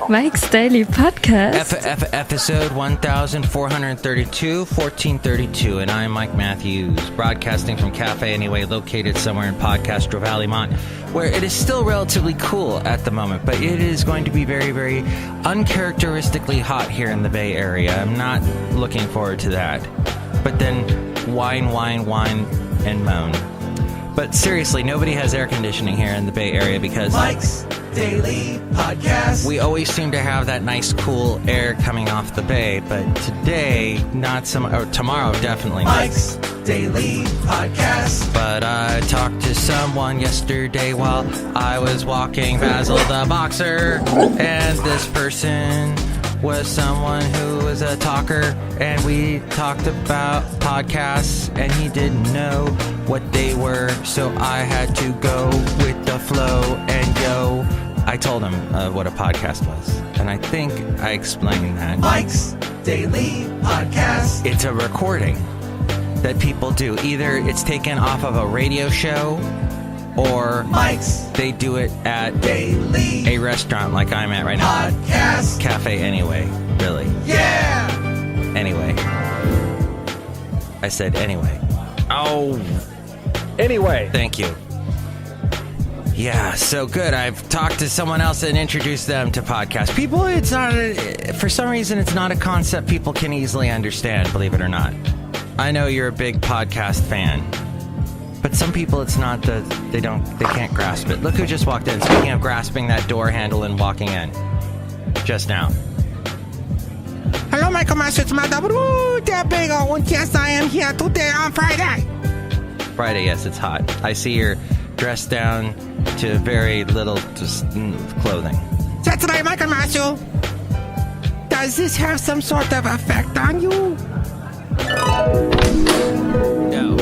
Mike's Daily Podcast. Episode 1432-1432, and I'm Mike Matthews, broadcasting from Cafe Anyway, located somewhere in Podcastro Valley, Mont, where it is still relatively cool at the moment, but it is going to be very, very uncharacteristically hot here in the Bay Area. I'm not looking forward to that. But then whine, and moan. But seriously, nobody has air conditioning here in the Bay Area because Mike's Daily Podcast. We always seem to have that nice cool air coming off the bay, but today, tomorrow, definitely not. Mike's Daily Podcast. But I talked to someone yesterday while I was walking Basil the Boxer, and this person was someone who was a talker, and we talked about podcasts, and he didn't know what they were, so I had to go with the flow, and I told him what a podcast was, and I think I explained that. Mike's Daily Podcast. It's a recording that people do. Either it's taken off of a radio show, or Mike's they do it at Daily a restaurant like I'm at right now. Podcast. Cafe Anyway, really. Yeah! Anyway. I said anyway. Oh. Anyway. Thank you. Yeah, so good. I've talked to someone else and introduced them to podcasts. People, it's not, for some reason, it's not a concept people can easily understand, believe it or not. I know you're a big podcast fan. But some people, it's not they can't grasp it. Look who just walked in. Speaking of grasping that door handle and walking in. Just now. Hello, Michael Master. It's Madame Rootabega. And yes, I am here today on Friday. Friday, yes, it's hot. I see you're dressed down to very little clothing. That's right, Michael Master. Does this have some sort of effect on you? No.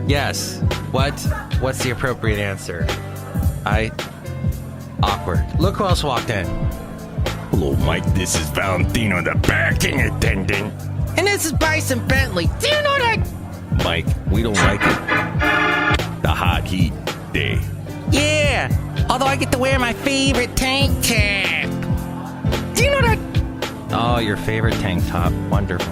Yes. What's the appropriate answer? Awkward. Look who else walked in. Hello, Mike. This is Valentino, the parking attendant. And this is Bison Bentley. Do you know that? Mike, we don't like it. The hot heat day. Yeah. Although I get to wear my favorite tank top. Do you know that? Oh, your favorite tank top. Wonderful.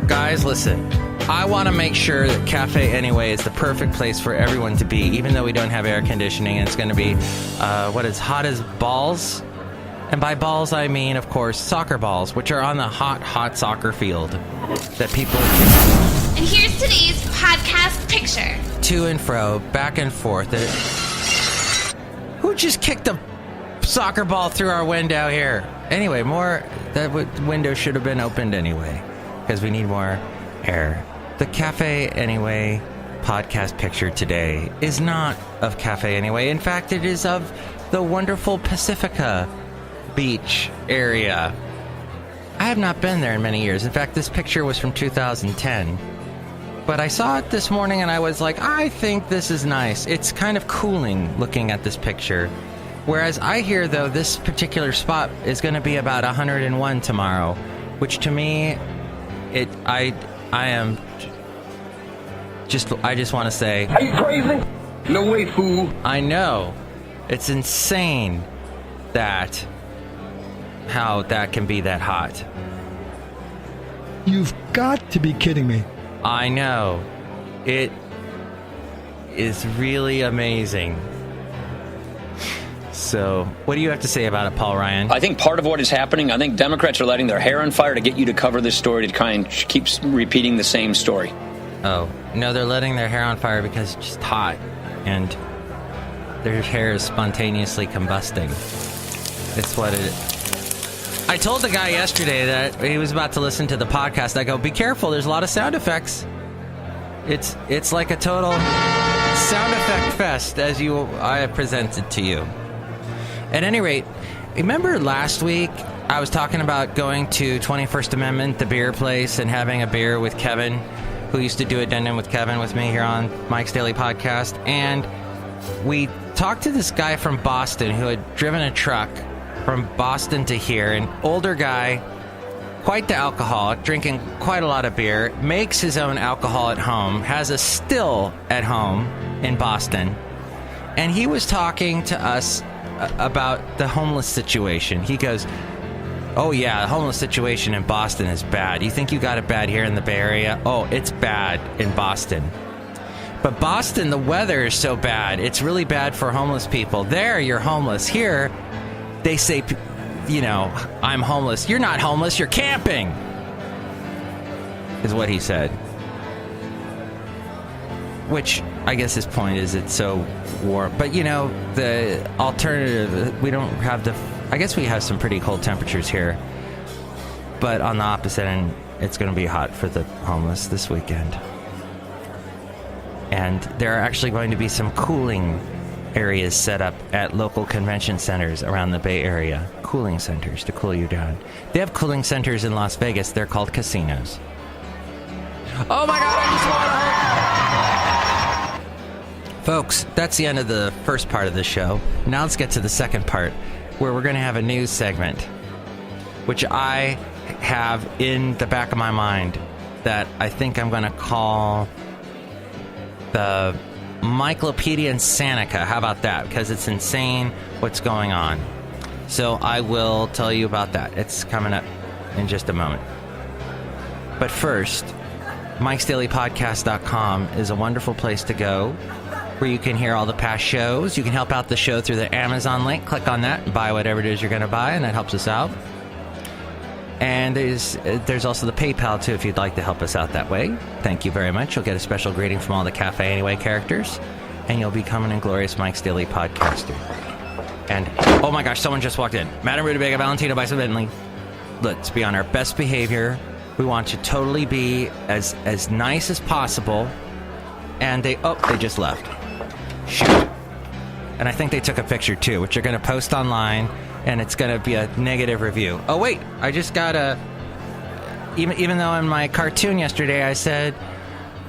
Guys, listen. I want to make sure that Cafe Anyway is the perfect place for everyone to be, even though we don't have air conditioning, and it's going to be, hot as balls? And by balls, I mean, of course, soccer balls, which are on the hot soccer field that people are kicking. And here's today's podcast picture. To and fro, back and forth. Who just kicked a soccer ball through our window here? Anyway, that window should have been opened anyway, because we need more air. The Cafe Anyway podcast picture today is not of Cafe Anyway. In fact, it is of the wonderful Pacifica Beach area. I have not been there in many years. In fact, this picture was from 2010. But I saw it this morning and I was like, I think this is nice. It's kind of cooling looking at this picture. Whereas I hear, though, this particular spot is going to be about 101 tomorrow, which to me, I just want to say, Are you crazy? No way, fool. I know. It's insane how that can be that hot. You've got to be kidding me. I know. It is really amazing. So, what do you have to say about it, Paul Ryan? I think part of what is happening, I think Democrats are letting their hair on fire to get you to cover this story, to kind of keep repeating the same story. Oh, no, they're letting their hair on fire because it's just hot, and their hair is spontaneously combusting. It's what it is. I told the guy yesterday that he was about to listen to the podcast. I go, be careful, there's a lot of sound effects. It's like a total sound effect fest, as I have presented to you. At any rate, remember last week I was talking about going to 21st Amendment, the beer place, and having a beer with Kevin, who used to do Addendum with Kevin with me here on Mike's Daily Podcast. And we talked to this guy from Boston who had driven a truck from Boston to here, an older guy, quite the alcoholic, drinking quite a lot of beer, makes his own alcohol at home, has a still at home in Boston. And he was talking to us about the homeless situation. He goes, oh yeah, the homeless situation in Boston is bad. You think you got it bad here in the Bay Area? Oh, it's bad in Boston. But Boston, the weather is so bad. It's really bad for homeless people. There, you're homeless. Here, they say, you know, I'm homeless. You're not homeless, you're camping, is what he said. Which, I guess his point is it's so warm. But, you know, the alternative, we don't have the... I guess we have some pretty cold temperatures here. But on the opposite end, it's going to be hot for the homeless this weekend. And there are actually going to be some cooling areas set up at local convention centers around the Bay Area. Cooling centers to cool you down. They have cooling centers in Las Vegas. They're called casinos. Oh my God, I just want to... Folks, that's the end of the first part of the show. Now let's get to the second part, where we're going to have a news segment, which I have in the back of my mind that I think I'm going to call the MIKELOPEDIA INSANICA. How about that? Because it's insane what's going on. So I will tell you about that. It's coming up in just a moment. But first, MIKES-DAILY-PODCAST.com is a wonderful place to go, where you can hear all the past shows. You can help out the show through the Amazon link. Click on that and buy whatever it is you're going to buy, and that helps us out. And there's also the PayPal, too, if you'd like to help us out that way. Thank you very much. You'll get a special greeting from all the Cafe Anyway characters, and you'll become an inglorious Mike's Daily Podcaster. And, oh my gosh, someone just walked in. Madame Rootabega, Valentino, Bison Bentley. Let's be on our best behavior. We want to totally be as nice as possible. And they just left. Shoot. And I think they took a picture too, which they're going to post online, and it's going to be a negative review. Oh wait, I just got even though in my cartoon yesterday I said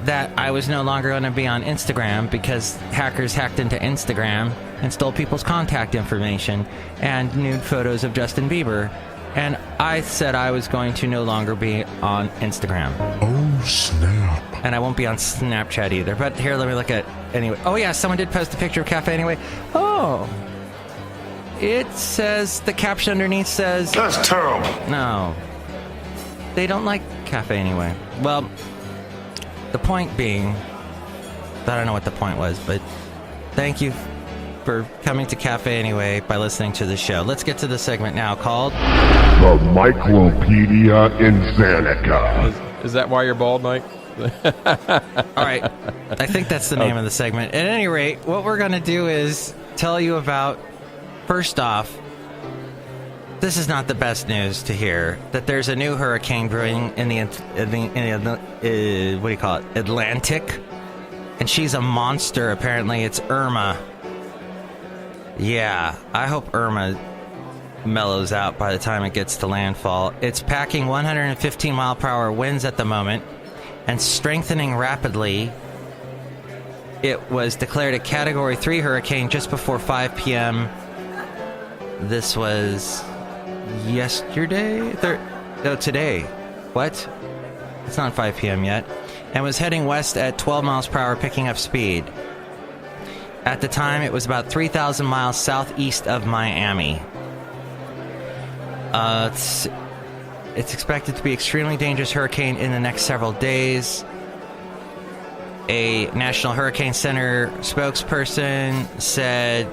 that I was no longer going to be on Instagram because hackers hacked into Instagram and stole people's contact information and nude photos of Justin Bieber. And I said I was going to no longer be on Instagram. Oh, snap. And I won't be on Snapchat either. But here, let me look at... Anyway. Oh, yeah, someone did post a picture of Cafe Anyway. Oh. It says... The caption underneath says... That's terrible. No. They don't like Cafe Anyway. Well, the point being... I don't know what the point was, but... Thank you for coming to Cafe Anyway by listening to the show. Let's get to the segment now called... The MIKELOPEDIA INSANICA. Is that why you're bald, Mike? All right. I think that's the name of the segment. At any rate, what we're going to do is tell you about, first off, this is not the best news to hear, that there's a new hurricane brewing in the Atlantic. And she's a monster, apparently. It's Irma. Yeah, I hope Irma mellows out by the time it gets to landfall. It's packing 115-mile-per-hour winds at the moment and strengthening rapidly. It was declared a Category 3 hurricane just before 5 p.m. This was yesterday? Today. What? It's not 5 p.m. yet. And was heading west at 12 miles per hour, picking up speed. At the time, it was about 3,000 miles southeast of Miami. It's expected to be extremely dangerous hurricane in the next several days. A National Hurricane Center spokesperson said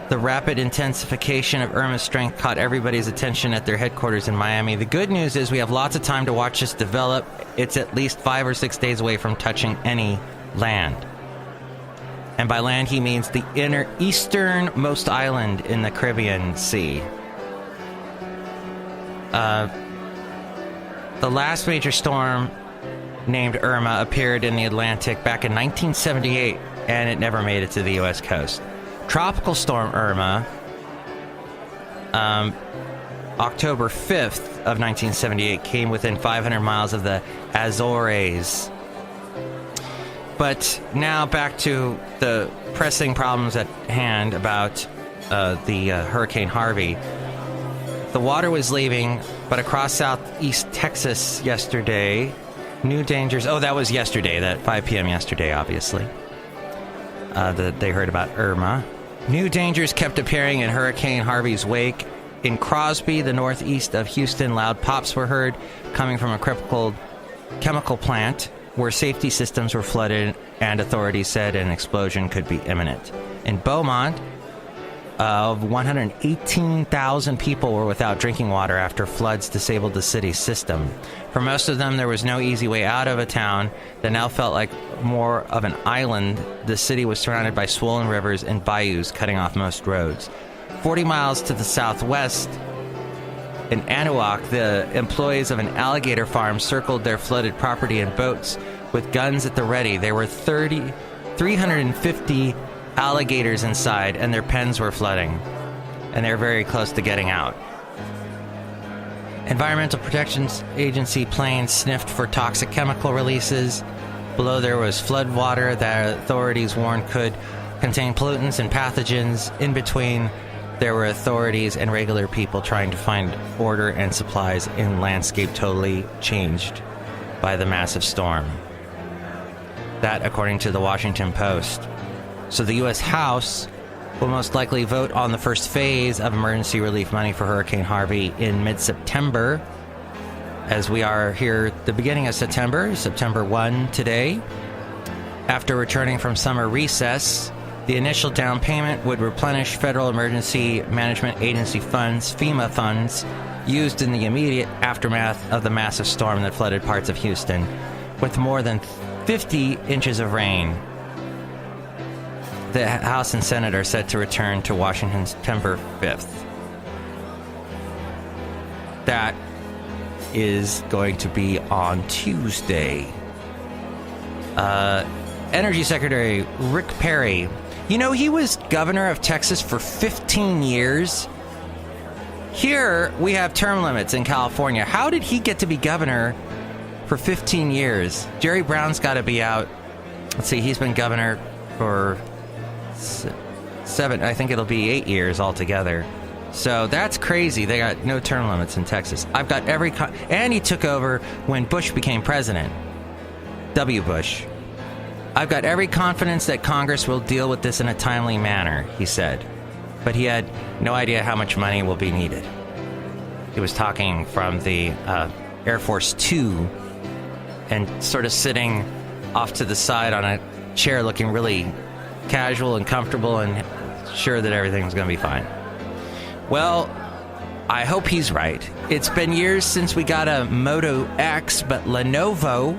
the rapid intensification of Irma's strength caught everybody's attention at their headquarters in Miami. The good news is we have lots of time to watch this develop. It's at least 5 or 6 days away from touching any land. And by land, he means the easternmost island in the Caribbean Sea. The last major storm named Irma appeared in the Atlantic back in 1978, and it never made it to the U.S. coast. Tropical storm Irma, October 5th of 1978, came within 500 miles of the Azores. But now back to the pressing problems at hand about the Hurricane Harvey. The water was leaving, but across southeast Texas yesterday, new dangers... Oh, that was yesterday, that 5 p.m. yesterday, obviously. That they heard about Irma. New dangers kept appearing in Hurricane Harvey's wake. In Crosby, the northeast of Houston, loud pops were heard coming from a crippled chemical plant where safety systems were flooded, and authorities said an explosion could be imminent. In Beaumont, 118,000 people were without drinking water after floods disabled the city's system. For most of them, there was no easy way out of a town that now felt like more of an island. The city was surrounded by swollen rivers and bayous cutting off most roads. 40 miles to the southwest, in Anahuac, the employees of an alligator farm circled their flooded property in boats with guns at the ready. There were 350 alligators inside, and their pens were flooding, and they're very close to getting out. Environmental Protection Agency planes sniffed for toxic chemical releases. Below there was flood water that authorities warned could contain pollutants and pathogens. In between, there were authorities and regular people trying to find order and supplies in landscape totally changed by the massive storm. That, according to the Washington Post. So the U.S. House will most likely vote on the first phase of emergency relief money for Hurricane Harvey in mid-September, as we are here at the beginning of September 1 today. After returning from summer recess, the initial down payment would replenish Federal Emergency Management Agency funds, FEMA funds, used in the immediate aftermath of the massive storm that flooded parts of Houston, with more than 50 inches of rain. The House and Senate are set to return to Washington September 5th. That is going to be on Tuesday. Energy Secretary Rick Perry. You know, he was governor of Texas for 15 years. Here, we have term limits in California. How did he get to be governor for 15 years? Jerry Brown's got to be out. Let's see, he's been governor for 7, I think it'll be 8 years altogether. So that's crazy. They got no term limits in Texas. I've got every... and he took over when Bush became president. W. Bush. I've got every confidence that Congress will deal with this in a timely manner, he said. But he had no idea how much money will be needed. He was talking from the Air Force 2 and sort of sitting off to the side on a chair looking really casual and comfortable and sure that everything was going to be fine. Well, I hope he's right. It's been years since we got a Moto X, but Lenovo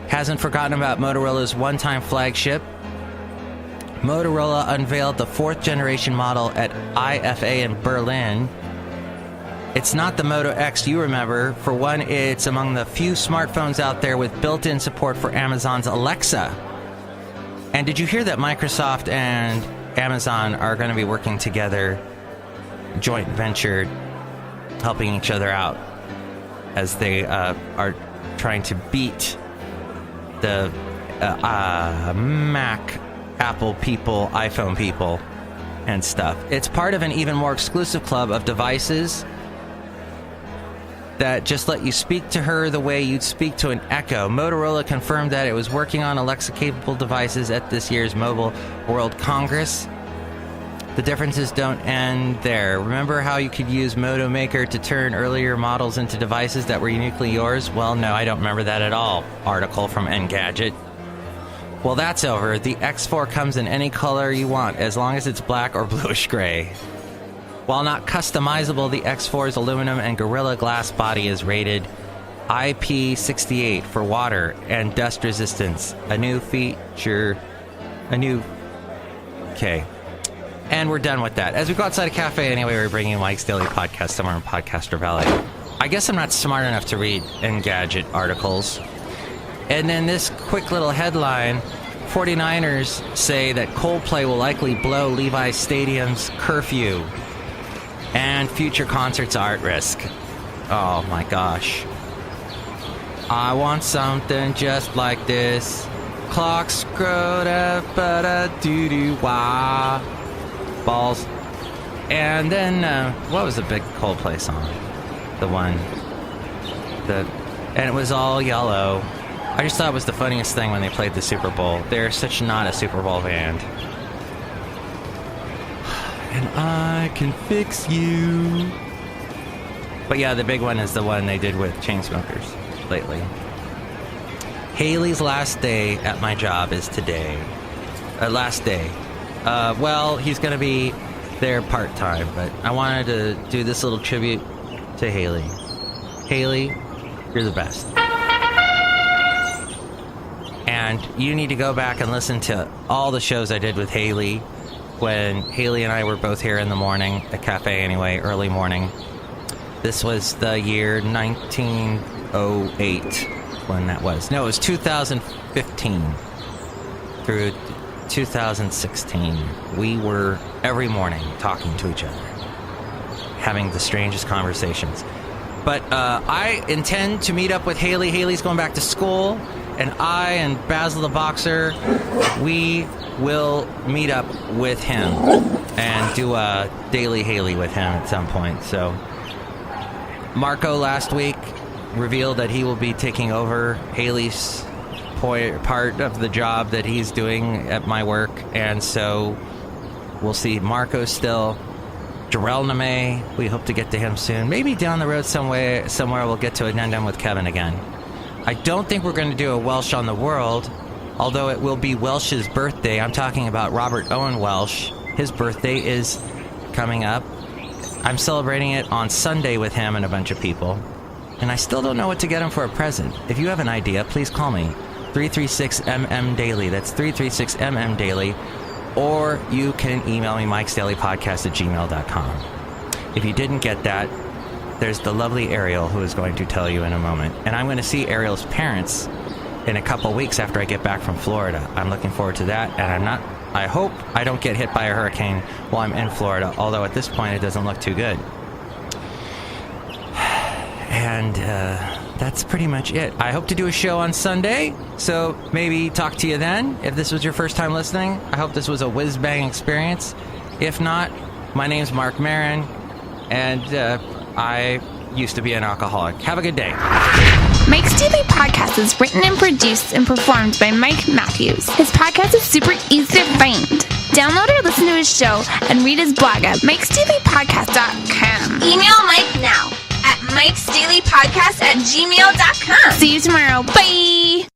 hasn't forgotten about Motorola's one-time flagship. Motorola unveiled the 4th generation model at IFA in Berlin. It's not the Moto X you remember. For one, it's among the few smartphones out there with built-in support for Amazon's Alexa. And did you hear that Microsoft and Amazon are going to be working together, joint venture, helping each other out as they are trying to beat the Mac, Apple people, iPhone people, and stuff. It's part of an even more exclusive club of devices that just let you speak to her the way you'd speak to an Echo. Motorola confirmed that it was working on Alexa-capable devices at this year's Mobile World Congress. The differences don't end there. Remember how you could use Moto Maker to turn earlier models into devices that were uniquely yours? Well, no, I don't remember that at all. Article from Engadget. Well, that's over. The X4 comes in any color you want, as long as it's black or bluish gray. While not customizable, the X4's aluminum and Gorilla Glass body is rated IP68 for water and dust resistance. Okay. And we're done with that. As we go outside a cafe anyway, we're bringing Mike's Daily Podcast somewhere in Podcaster Valley. I guess I'm not smart enough to read Engadget articles. And then this quick little headline, 49ers say that Coldplay will likely blow Levi Stadium's curfew. And future concerts are at risk. Oh my gosh. I want something just like this. Clock screwed up, but a doo-doo-wah. Balls. And then, what was the big Coldplay song? And it was all yellow. I just thought it was the funniest thing when they played the Super Bowl. They're such not a Super Bowl band. and I can fix you. But yeah, the big one is the one they did with Chainsmokers lately. Haley's last day at my job is today. Last day. Well, he's going to be there part-time, but I wanted to do this little tribute to Haley. Haley, you're the best. And you need to go back and listen to all the shows I did with Haley when Haley and I were both here in the morning, at Cafe anyway, early morning. This was the year 1908 when that was. No, it was 2015 through 2016. We were every morning talking to each other, having the strangest conversations. But I intend to meet up with Haley. Haley's going back to school, and I and Basil the Boxer, we will meet up with him and do a Daily Haley with him at some point. So Marco last week revealed that he will be taking over Haley's part of the job that he's doing at my work, and so we'll see Marco still. Jarrell Name, we hope to get to him soon. Maybe down the road somewhere we'll get to addendum with Kevin again. I don't think we're going to do a Welsh on the World, although it will be Welsh's birthday. I'm talking about Robert Owen Welsh. His birthday is coming up. I'm celebrating it on Sunday with him and a bunch of people. And I still don't know what to get him for a present. If you have an idea, please call me. 336-MM-DAILY. That's 336-MM-DAILY. Or you can email me, MIKES-DAILY-PODCAST@gmail.com. If you didn't get that, there's the lovely Ariel who is going to tell you in a moment. And I'm going to see Ariel's parents in a couple weeks after I get back from Florida. I'm looking forward to that, and I hope I don't get hit by a hurricane while I'm in Florida, although at this point it doesn't look too good. And that's pretty much it. I hope to do a show on Sunday, so maybe talk to you then. If this was your first time listening, I hope this was a whiz-bang experience. If not, my name's Mark Maron, and I used to be an alcoholic. Have a good day. Mike's Daily Podcast is written and produced and performed by Mike Matthews. His podcast is super easy to find. Download or listen to his show and read his blog at MIKES-DAILY-PODCAST.com. Email Mike now at MIKES-DAILY-PODCAST@gmail.com. See you tomorrow. Bye!